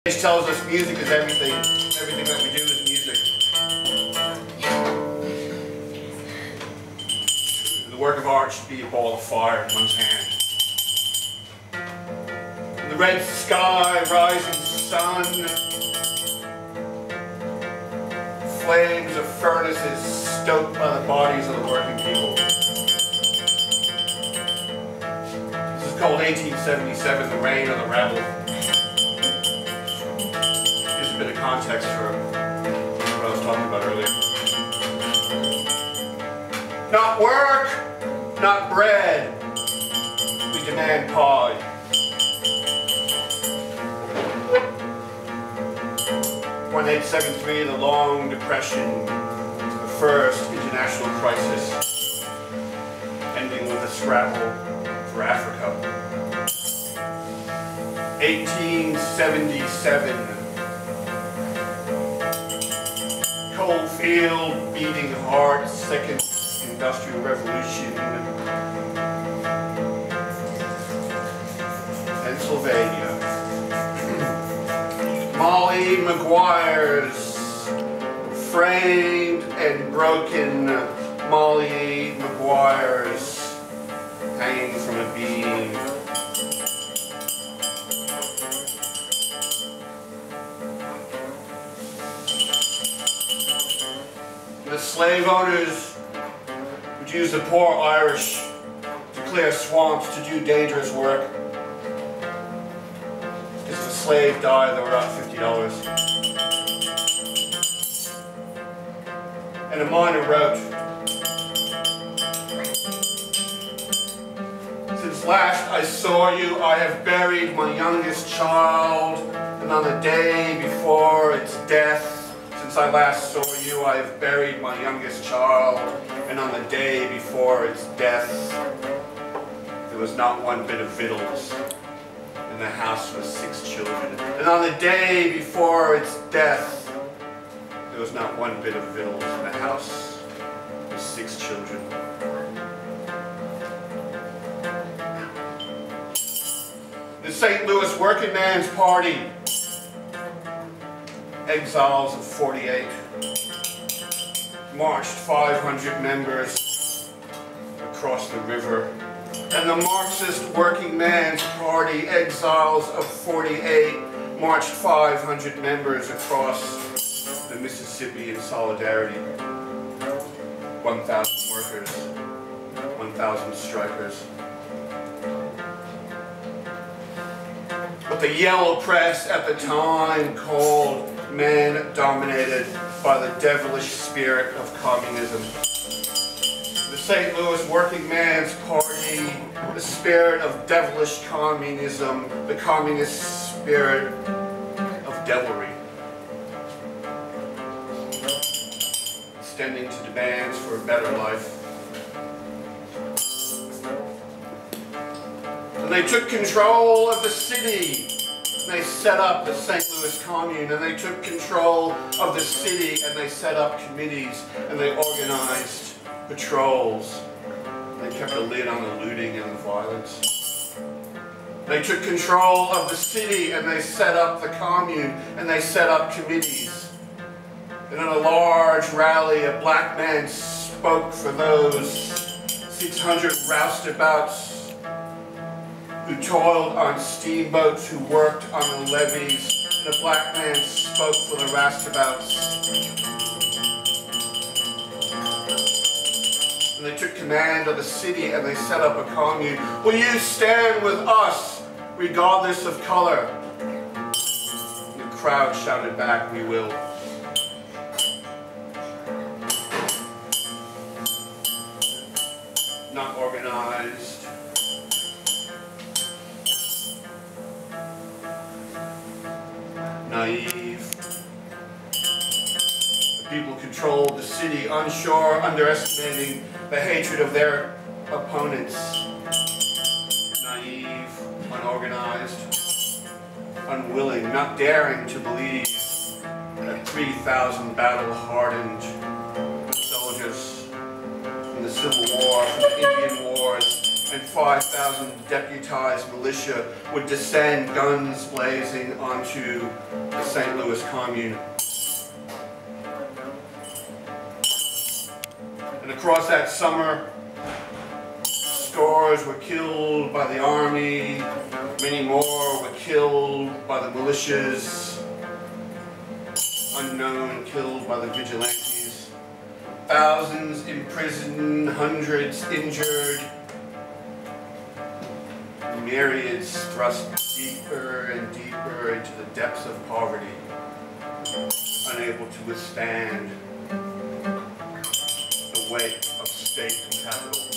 It tells us music is everything. Everything that we do is music. The work of art should be a ball of fire in one's hand. The red sky, rising sun, flames of furnaces stoked by the bodies of the working people. This is called 1877, the reign of the rebel. Gives a bit of context for what I was talking about earlier. Not work, not bread. We demand pie. When 1873, the Long Depression, the first international crisis, ending with a scrabble for Africa. 1877, cold field, beating heart, second industrial revolution, Pennsylvania. Molly Maguire's framed and broken Molly Maguire's hanging from a beam. The slave owners would use the poor Irish to clear swamps to do dangerous work. If a slave died, they were out $50. And a miner wrote, "Since last I saw you, I have buried my youngest child, and on the day before its death, since I last saw you, I have buried my youngest child, and on the day before its death, there was not one bit of victuals in the house with 6 children. And on the day before its death, there was not one bit of victuals in the house with 6 children." The St. Louis Working Man's Party, Exiles of 48, marched 500 members across the river. And the Marxist Working Man's Party, Exiles of 48, marched 500 members across the Mississippi in solidarity. 1,000 workers, 1,000 strikers. What the yellow press at the time called men dominated by the devilish spirit of communism. The St. Louis Working Man's Party, the spirit of devilish communism, the communist spirit of devilry, extending to demands for a better life. And they took control of the city. They set up the St. Louis Commune, and they took control of the city, and they set up committees, and they organized patrols. They kept a lid on the looting and the violence. They took control of the city, and they set up the commune, and they set up committees. And in a large rally, a black man spoke for those 600 roustabouts who toiled on steamboats, who worked on the levees, and a black man spoke for the roustabouts. And they took command of the city, and they set up a commune. "Will you stand with us, regardless of color?" And the crowd shouted back, "We will." Not organized. Naive. The people controlled the city, unsure, underestimating the hatred of their opponents. Naive, unorganized, unwilling, not daring to believe that 3,000 battle-hardened soldiers from the Civil War, from the Indian Wars, and 5,000 deputized militia would descend, guns blazing, onto the St. Louis Commune. And across that summer, scores were killed by the army, many more were killed by the militias, unknown, killed by the vigilantes, thousands imprisoned, hundreds injured, myriads thrust deeper and deeper into the depths of poverty, unable to withstand the weight of state and capital.